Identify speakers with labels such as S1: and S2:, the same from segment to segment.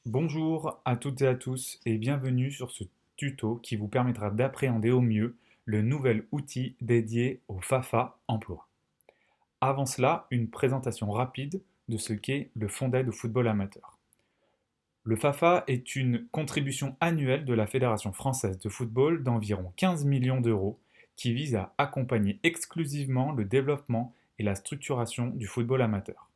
S1: Bonjour à toutes et à tous et bienvenue sur ce tuto qui vous permettra d'appréhender au mieux le nouvel outil dédié au FAFA Emploi. Avant cela, une présentation rapide de ce qu'est le Fonds d'aide au football amateur. Le FAFA est une contribution annuelle de la Fédération française de football d'environ 15 millions d'euros qui vise à accompagner exclusivement le développement et la structuration du football amateur.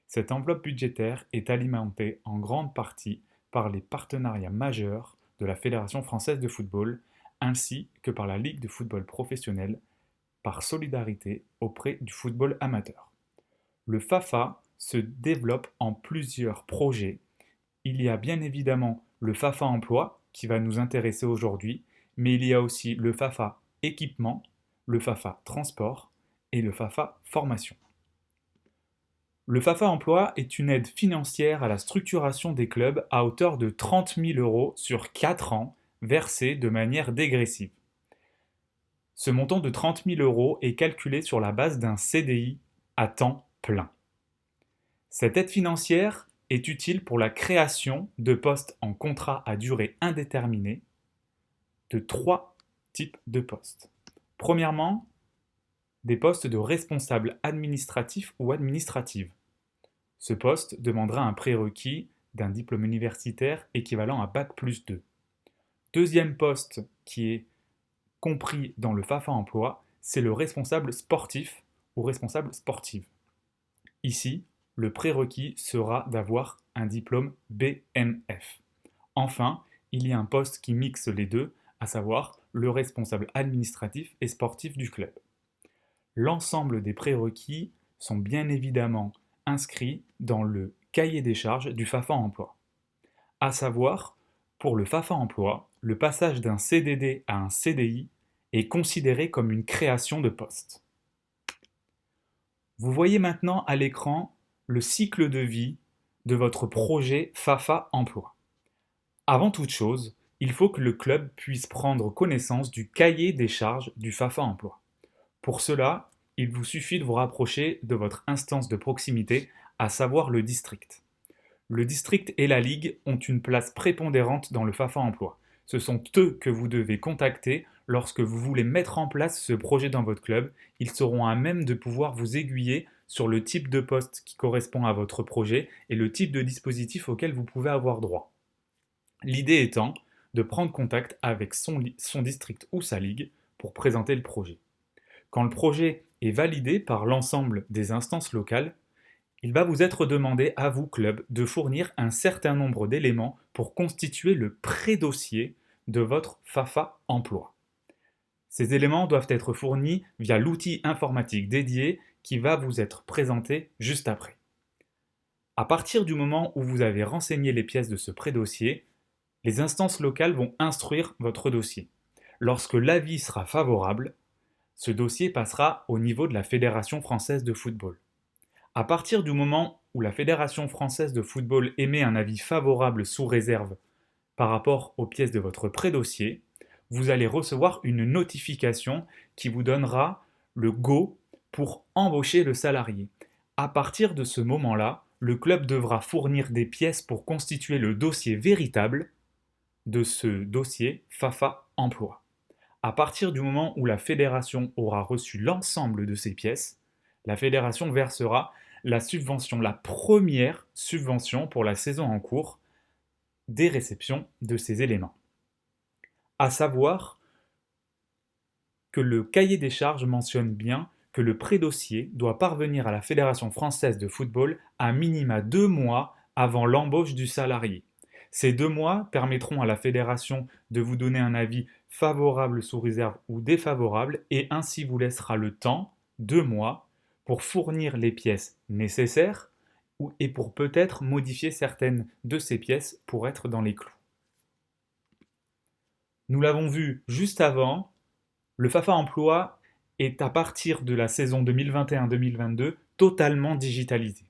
S1: Cette enveloppe budgétaire est alimentée en grande partie par les partenariats majeurs de la Fédération française de football ainsi que par la Ligue de football professionnel par solidarité auprès du football amateur. Le FAFA se développe en plusieurs projets. Il y a bien évidemment le FAFA Emploi qui va nous intéresser aujourd'hui, mais il y a aussi le FAFA Équipement, le FAFA Transport et le FAFA Formation. Le FAFA Emploi est une aide financière à la structuration des clubs à hauteur de 30 000 euros sur 4 ans, versée de manière dégressive. Ce montant de 30 000 euros est calculé sur la base d'un CDI à temps plein. Cette aide financière est utile pour la création de postes en contrat à durée indéterminée de 3 types de postes. Premièrement, des postes de responsable administratif ou administrative. Ce poste demandera un prérequis d'un diplôme universitaire équivalent à Bac+2. Deuxième poste qui est compris dans le FAFA Emploi, c'est le responsable sportif ou responsable sportive. Ici, le prérequis sera d'avoir un diplôme BMF. Enfin, il y a un poste qui mixe les deux, à savoir le responsable administratif et sportif du club. L'ensemble des prérequis sont bien évidemment inscrits dans le cahier des charges du FAFA Emploi. À savoir, pour le FAFA Emploi, le passage d'un CDD à un CDI est considéré comme une création de poste. Vous voyez maintenant à l'écran le cycle de vie de votre projet FAFA Emploi. Avant toute chose, il faut que le club puisse prendre connaissance du cahier des charges du FAFA Emploi. Pour cela, il vous suffit de vous rapprocher de votre instance de proximité, à savoir le district. Le district et la ligue ont une place prépondérante dans le FAFA Emploi. Ce sont eux que vous devez contacter lorsque vous voulez mettre en place ce projet dans votre club. Ils seront à même de pouvoir vous aiguiller sur le type de poste qui correspond à votre projet et le type de dispositif auquel vous pouvez avoir droit. L'idée étant de prendre contact avec son district ou sa ligue pour présenter le projet. Quand le projet est validé par l'ensemble des instances locales, il va vous être demandé à vous, club, de fournir un certain nombre d'éléments pour constituer le pré-dossier de votre FAFA Emploi. Ces éléments doivent être fournis via l'outil informatique dédié qui va vous être présenté juste après. À partir du moment où vous avez renseigné les pièces de ce pré-dossier, les instances locales vont instruire votre dossier. Lorsque l'avis sera favorable, ce dossier passera au niveau de la Fédération française de football. À partir du moment où la Fédération française de football émet un avis favorable sous réserve par rapport aux pièces de votre pré-dossier, vous allez recevoir une notification qui vous donnera le go pour embaucher le salarié. À partir de ce moment-là, le club devra fournir des pièces pour constituer le dossier véritable de ce dossier FAFA Emploi. À partir du moment où la fédération aura reçu l'ensemble de ces pièces, la fédération versera la subvention, la première subvention pour la saison en cours des réceptions de ces éléments. À savoir que le cahier des charges mentionne bien que le pré-dossier doit parvenir à la Fédération française de football à minima 2 mois avant l'embauche du salarié. Ces 2 mois permettront à la fédération de vous donner un avis favorable sous réserve ou défavorable et ainsi vous laissera le temps, 2 mois, pour fournir les pièces nécessaires et pour peut-être modifier certaines de ces pièces pour être dans les clous. Nous l'avons vu juste avant, le FAFA Emploi est à partir de la saison 2021-2022 totalement digitalisé.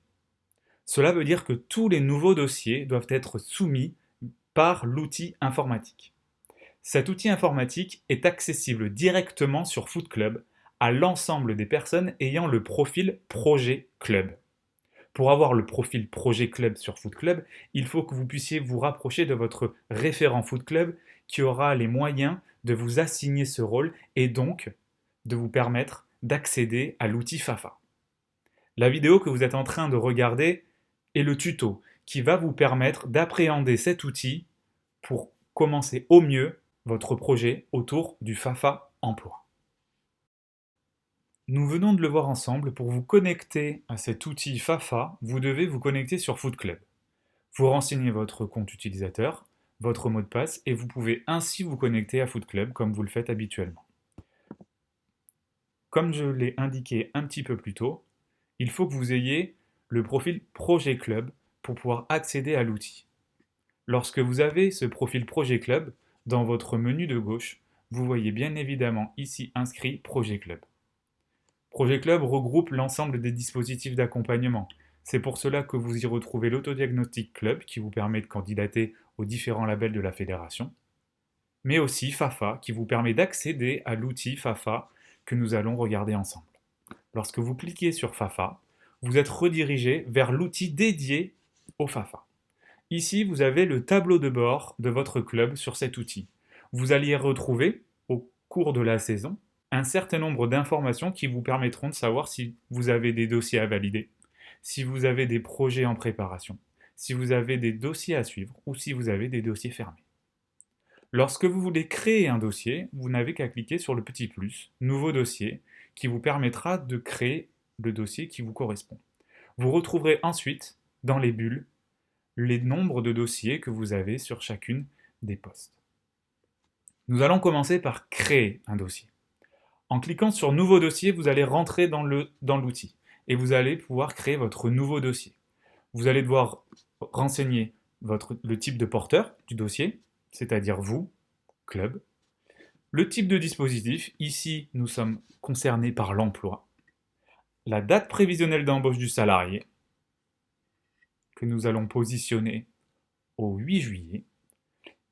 S1: Cela veut dire que tous les nouveaux dossiers doivent être soumis par l'outil informatique. Cet outil informatique est accessible directement sur Foot Club à l'ensemble des personnes ayant le profil Projet Club. Pour avoir le profil Projet Club sur Foot Club, il faut que vous puissiez vous rapprocher de votre référent Foot Club qui aura les moyens de vous assigner ce rôle et donc de vous permettre d'accéder à l'outil Fafa. La vidéo que vous êtes en train de regarder est le tuto qui va vous permettre d'appréhender cet outil pour commencer au mieux votre projet autour du Fafa Emploi. Nous venons de le voir ensemble, pour vous connecter à cet outil Fafa, vous devez vous connecter sur Foot Club. Vous renseignez votre compte utilisateur, votre mot de passe et vous pouvez ainsi vous connecter à Foot Club comme vous le faites habituellement. Comme je l'ai indiqué un petit peu plus tôt, il faut que vous ayez le profil Projet Club pour pouvoir accéder à l'outil. Lorsque vous avez ce profil Projet Club, dans votre menu de gauche, vous voyez bien évidemment ici inscrit Projet Club. Projet Club regroupe l'ensemble des dispositifs d'accompagnement. C'est pour cela que vous y retrouvez l'autodiagnostic Club qui vous permet de candidater aux différents labels de la fédération, mais aussi Fafa qui vous permet d'accéder à l'outil Fafa que nous allons regarder ensemble. Lorsque vous cliquez sur Fafa, vous êtes redirigé vers l'outil dédié au Fafa. Ici, vous avez le tableau de bord de votre club sur cet outil. Vous allez y retrouver, au cours de la saison, un certain nombre d'informations qui vous permettront de savoir si vous avez des dossiers à valider, si vous avez des projets en préparation, si vous avez des dossiers à suivre ou si vous avez des dossiers fermés. Lorsque vous voulez créer un dossier, vous n'avez qu'à cliquer sur le petit plus, Nouveau dossier, qui vous permettra de créer le dossier qui vous correspond. Vous retrouverez ensuite, dans les bulles, les nombres de dossiers que vous avez sur chacune des postes. Nous allons commencer par créer un dossier. En cliquant sur Nouveau dossier, vous allez rentrer dans l'outil et vous allez pouvoir créer votre nouveau dossier. Vous allez devoir renseigner le type de porteur du dossier, c'est-à-dire vous, club, le type de dispositif, ici nous sommes concernés par l'emploi, la date prévisionnelle d'embauche du salarié, que nous allons positionner au 8 juillet,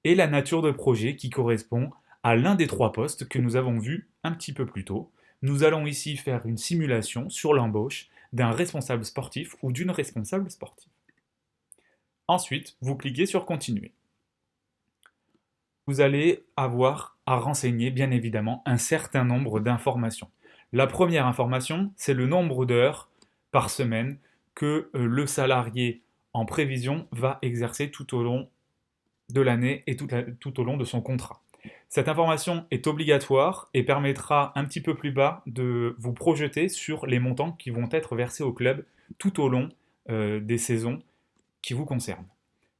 S1: et la nature de projet qui correspond à l'un des trois postes que nous avons vus un petit peu plus tôt. Nous allons ici faire une simulation sur l'embauche d'un responsable sportif ou d'une responsable sportive. Ensuite, vous cliquez sur Continuer. Vous allez avoir à renseigner, bien évidemment, un certain nombre d'informations. La première information, c'est le nombre d'heures par semaine que le salarié en prévision va exercer tout au long de l'année et tout au long de son contrat. Cette information est obligatoire et permettra un petit peu plus bas de vous projeter sur les montants qui vont être versés au club tout au long des saisons qui vous concernent.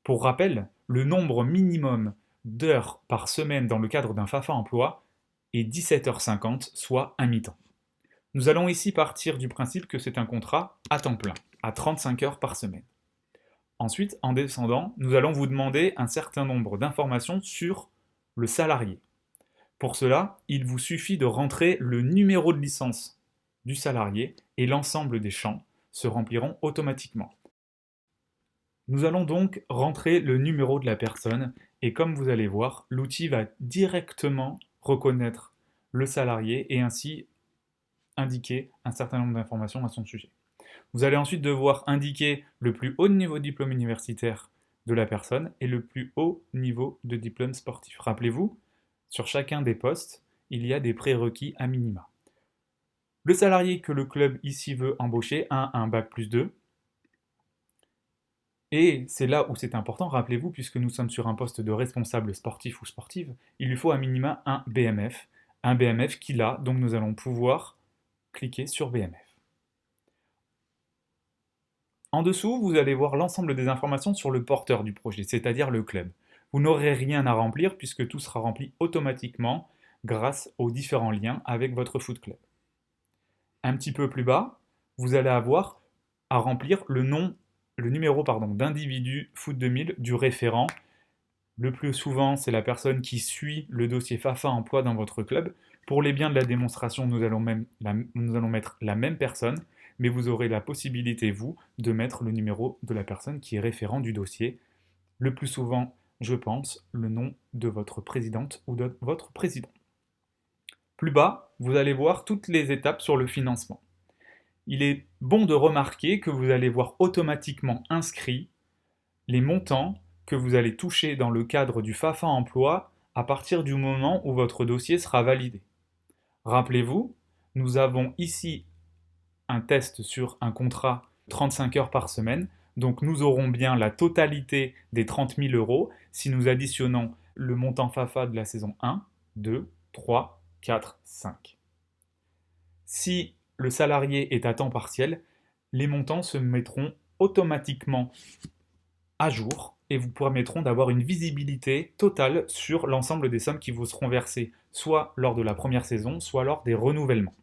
S1: Pour rappel, le nombre minimum d'heures par semaine dans le cadre d'un FAFA emploi est 17h50, soit un mi-temps. Nous allons ici partir du principe que c'est un contrat à temps plein, à 35 heures par semaine. Ensuite, en descendant, nous allons vous demander un certain nombre d'informations sur le salarié. Pour cela, il vous suffit de rentrer le numéro de licence du salarié et l'ensemble des champs se rempliront automatiquement. Nous allons donc rentrer le numéro de la personne et comme vous allez voir, l'outil va directement reconnaître le salarié et ainsi indiquer un certain nombre d'informations à son sujet. Vous allez ensuite devoir indiquer le plus haut niveau de diplôme universitaire de la personne et le plus haut niveau de diplôme sportif. Rappelez-vous, sur chacun des postes, il y a des prérequis à minima. Le salarié que le club ici veut embaucher a un bac+2. Et c'est là où c'est important, rappelez-vous, puisque nous sommes sur un poste de responsable sportif ou sportive, il lui faut à minima un BMF qu'il a, donc nous allons pouvoir cliquer sur BMF. En dessous, vous allez voir l'ensemble des informations sur le porteur du projet, c'est-à-dire le club. Vous n'aurez rien à remplir puisque tout sera rempli automatiquement grâce aux différents liens avec votre foot club. Un petit peu plus bas, vous allez avoir à remplir le numéro d'individu foot 2000 du référent. Le plus souvent, c'est la personne qui suit le dossier FAFA emploi dans votre club. Pour les biens de la démonstration, nous allons mettre la même personne, mais vous aurez la possibilité, vous, de mettre le numéro de la personne qui est référent du dossier. Le plus souvent, je pense, le nom de votre présidente ou de votre président. Plus bas, vous allez voir toutes les étapes sur le financement. Il est bon de remarquer que vous allez voir automatiquement inscrits les montants que vous allez toucher dans le cadre du FAFA Emploi à partir du moment où votre dossier sera validé. Rappelez-vous, nous avons ici un test sur un contrat 35 heures par semaine, donc nous aurons bien la totalité des 30 000 euros si nous additionnons le montant FAFA de la saison 1, 2, 3, 4, 5. Si le salarié est à temps partiel, les montants se mettront automatiquement à jour et vous permettront d'avoir une visibilité totale sur l'ensemble des sommes qui vous seront versées, soit lors de la première saison, soit lors des renouvellements.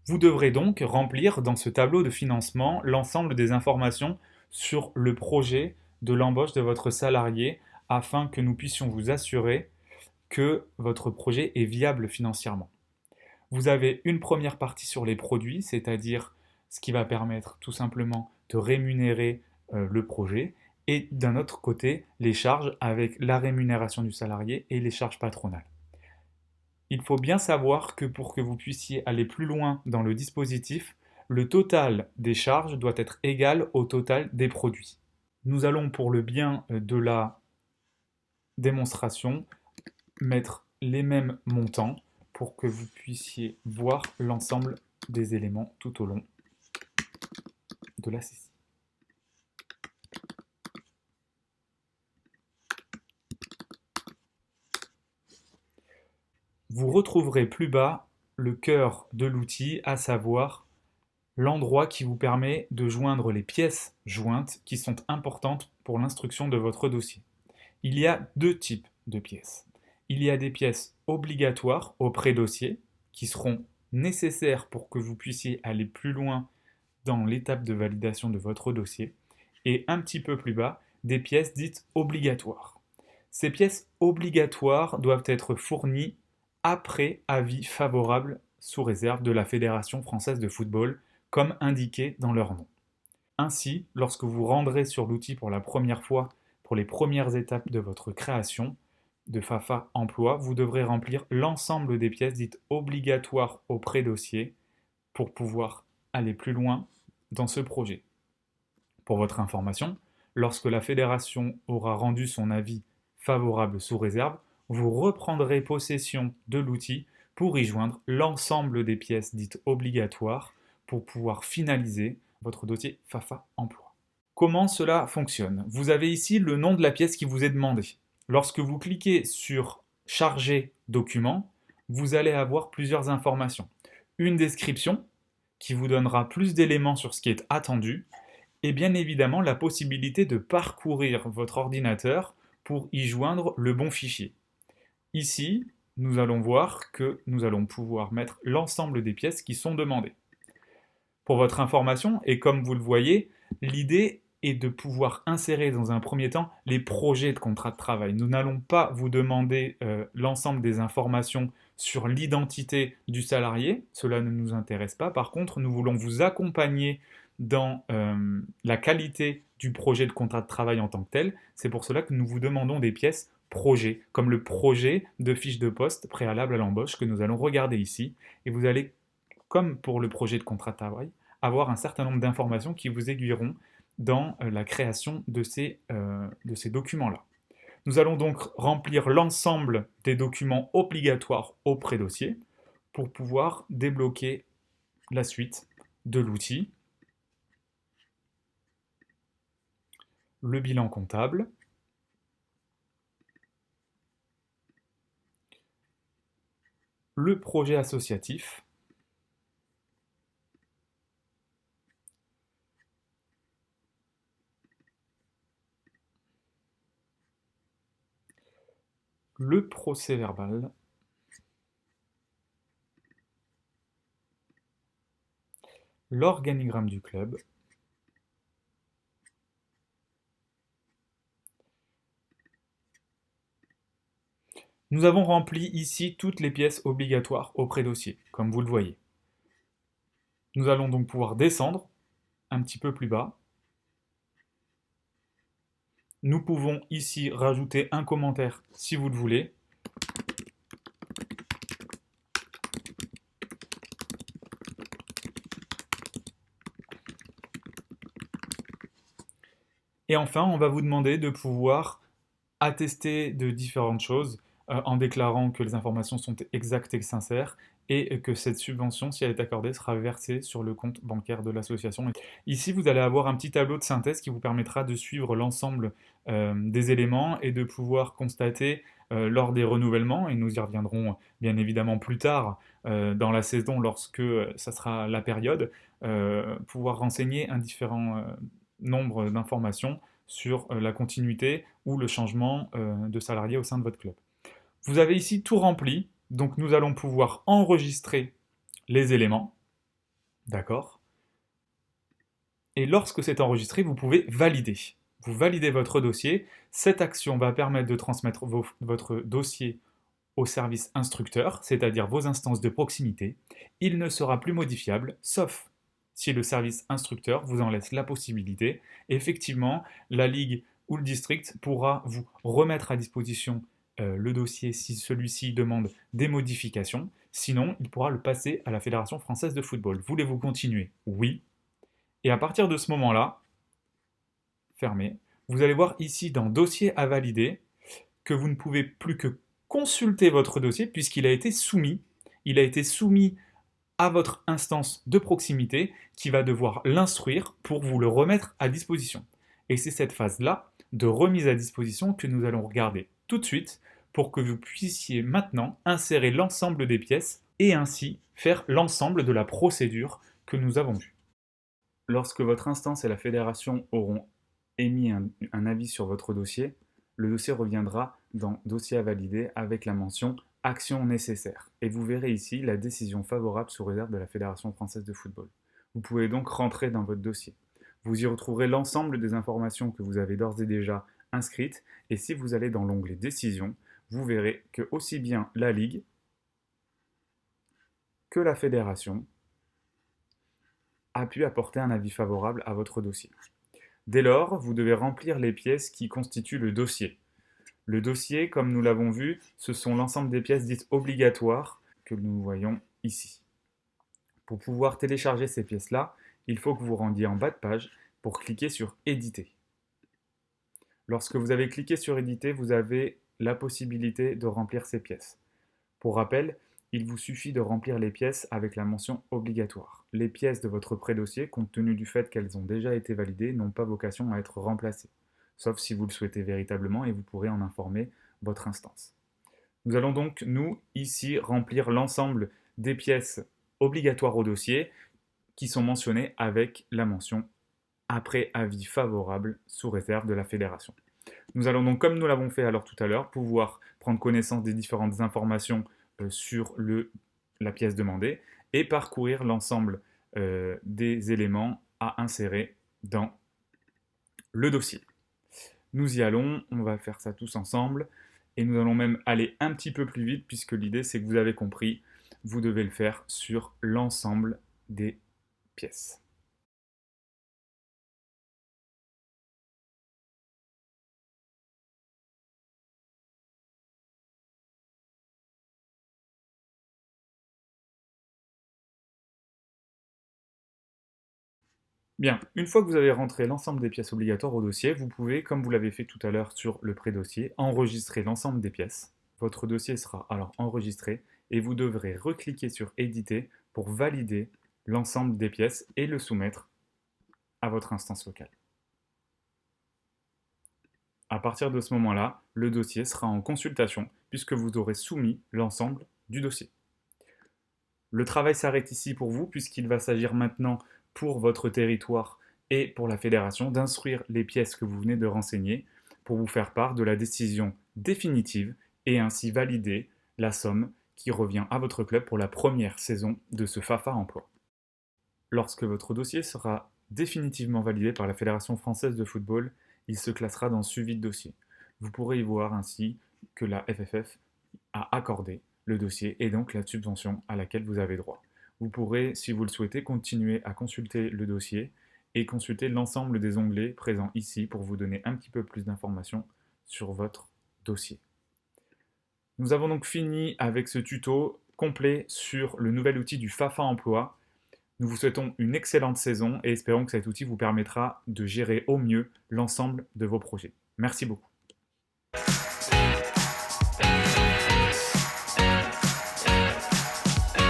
S1: Vous devrez donc remplir dans ce tableau de financement l'ensemble des informations sur le projet de l'embauche de votre salarié afin que nous puissions vous assurer que votre projet est viable financièrement. Vous avez une première partie sur les produits, c'est-à-dire ce qui va permettre tout simplement de rémunérer le projet, et d'un autre côté, les charges avec la rémunération du salarié et les charges patronales. Il faut bien savoir que pour que vous puissiez aller plus loin dans le dispositif, le total des charges doit être égal au total des produits. Nous allons, pour le bien de la démonstration, mettre les mêmes montants pour que vous puissiez voir l'ensemble des éléments tout au long de la session. Vous retrouverez plus bas le cœur de l'outil, à savoir l'endroit qui vous permet de joindre les pièces jointes qui sont importantes pour l'instruction de votre dossier. Il y a deux types de pièces. Il y a des pièces obligatoires au pré-dossier qui seront nécessaires pour que vous puissiez aller plus loin dans l'étape de validation de votre dossier, et un petit peu plus bas, des pièces dites obligatoires. Ces pièces obligatoires doivent être fournies après avis favorable sous réserve de la Fédération française de football, comme indiqué dans leur nom. Ainsi, lorsque vous rendrez sur l'outil pour la première fois pour les premières étapes de votre création de FAFA Emploi, vous devrez remplir l'ensemble des pièces dites obligatoires au pré-dossier pour pouvoir aller plus loin dans ce projet. Pour votre information, lorsque la fédération aura rendu son avis favorable sous réserve, vous reprendrez possession de l'outil pour y joindre l'ensemble des pièces dites obligatoires pour pouvoir finaliser votre dossier FAFA Emploi. Comment cela fonctionne? Vous avez ici le nom de la pièce qui vous est demandée. Lorsque vous cliquez sur Charger document, vous allez avoir plusieurs informations. Une description qui vous donnera plus d'éléments sur ce qui est attendu, et bien évidemment la possibilité de parcourir votre ordinateur pour y joindre le bon fichier. Ici, nous allons voir que nous allons pouvoir mettre l'ensemble des pièces qui sont demandées. Pour votre information, et comme vous le voyez, l'idée est de pouvoir insérer dans un premier temps les projets de contrat de travail. Nous n'allons pas vous demander l'ensemble des informations sur l'identité du salarié, cela ne nous intéresse pas. Par contre, nous voulons vous accompagner dans la qualité du projet de contrat de travail en tant que tel. C'est pour cela que nous vous demandons des pièces projets, comme le projet de fiche de poste préalable à l'embauche que nous allons regarder ici. Et vous allez, comme pour le projet de contrat de travail, avoir un certain nombre d'informations qui vous aiguilleront dans la création de ces documents-là. Nous allons donc remplir l'ensemble des documents obligatoires au pré-dossier pour pouvoir débloquer la suite de l'outil. Le bilan comptable, le projet associatif, le procès-verbal, l'organigramme du club, nous avons rempli ici toutes les pièces obligatoires au pré-dossier, comme vous le voyez. Nous allons donc pouvoir descendre un petit peu plus bas. Nous pouvons ici rajouter un commentaire si vous le voulez. Et enfin, on va vous demander de pouvoir attester de différentes choses en déclarant que les informations sont exactes et sincères et que cette subvention, si elle est accordée, sera versée sur le compte bancaire de l'association. Ici, vous allez avoir un petit tableau de synthèse qui vous permettra de suivre l'ensemble des éléments et de pouvoir constater lors des renouvellements, et nous y reviendrons bien évidemment plus tard dans la saison lorsque ça sera la période, pouvoir renseigner un différent nombre d'informations sur la continuité ou le changement de salarié au sein de votre club. Vous avez ici tout rempli, donc nous allons pouvoir enregistrer les éléments, d'accord? Et lorsque c'est enregistré, vous pouvez valider. Vous validez votre dossier. Cette action va permettre de transmettre votre dossier au service instructeur, c'est-à-dire vos instances de proximité. Il ne sera plus modifiable, sauf si le service instructeur vous en laisse la possibilité. Effectivement, la ligue ou le district pourra vous remettre à disposition le dossier si celui-ci demande des modifications. Sinon, il pourra le passer à la Fédération française de football. Voulez-vous continuer? Oui. Et à partir de ce moment-là, fermez, vous allez voir ici dans Dossier à valider que vous ne pouvez plus que consulter votre dossier puisqu'il a été soumis. Il a été soumis à votre instance de proximité qui va devoir l'instruire pour vous le remettre à disposition. Et c'est cette phase-là de remise à disposition que nous allons regarder tout de suite pour que vous puissiez maintenant insérer l'ensemble des pièces et ainsi faire l'ensemble de la procédure que nous avons vue. Lorsque votre instance et la fédération auront émis un avis sur votre dossier, le dossier reviendra dans Dossier à valider avec la mention Action nécessaire. Et vous verrez ici la décision favorable sous réserve de la Fédération française de football. Vous pouvez donc rentrer dans votre dossier. Vous y retrouverez l'ensemble des informations que vous avez d'ores et déjà inscrites. Et si vous allez dans l'onglet Décision, vous verrez que aussi bien la Ligue que la Fédération a pu apporter un avis favorable à votre dossier. Dès lors, vous devez remplir les pièces qui constituent le dossier. Le dossier, comme nous l'avons vu, ce sont l'ensemble des pièces dites obligatoires que nous voyons ici. Pour pouvoir télécharger ces pièces-là, il faut que vous rendiez en bas de page pour cliquer sur Éditer. Lorsque vous avez cliqué sur Éditer, vous avez la possibilité de remplir ces pièces. Pour rappel, il vous suffit de remplir les pièces avec la mention obligatoire. Les pièces de votre pré-dossier, compte tenu du fait qu'elles ont déjà été validées, n'ont pas vocation à être remplacées, sauf si vous le souhaitez véritablement et vous pourrez en informer votre instance. Nous allons donc, nous, ici, remplir l'ensemble des pièces obligatoires au dossier qui sont mentionnées avec la mention après avis favorable sous réserve de la fédération. Nous allons donc, comme nous l'avons fait alors tout à l'heure, pouvoir prendre connaissance des différentes informations sur la pièce demandée et parcourir l'ensemble des éléments à insérer dans le dossier. Nous y allons, on va faire ça tous ensemble et nous allons même aller un petit peu plus vite puisque l'idée c'est que vous avez compris, vous devez le faire sur l'ensemble des pièces. Bien, une fois que vous avez rentré l'ensemble des pièces obligatoires au dossier, vous pouvez, comme vous l'avez fait tout à l'heure sur le pré-dossier, enregistrer l'ensemble des pièces. Votre dossier sera alors enregistré et vous devrez recliquer sur Éditer pour valider l'ensemble des pièces et le soumettre à votre instance locale. À partir de ce moment-là, le dossier sera en consultation puisque vous aurez soumis l'ensemble du dossier. Le travail s'arrête ici pour vous puisqu'il va s'agir maintenant pour votre territoire et pour la fédération d'instruire les pièces que vous venez de renseigner pour vous faire part de la décision définitive et ainsi valider la somme qui revient à votre club pour la première saison de ce FAFA Emploi. Lorsque votre dossier sera définitivement validé par la Fédération française de football, il se classera dans Suivi de dossier. Vous pourrez y voir ainsi que la FFF a accordé le dossier et donc la subvention à laquelle vous avez droit. Vous pourrez, si vous le souhaitez, continuer à consulter le dossier et consulter l'ensemble des onglets présents ici pour vous donner un petit peu plus d'informations sur votre dossier. Nous avons donc fini avec ce tuto complet sur le nouvel outil du FAFA Emploi. Nous vous souhaitons une excellente saison et espérons que cet outil vous permettra de gérer au mieux l'ensemble de vos projets. Merci beaucoup.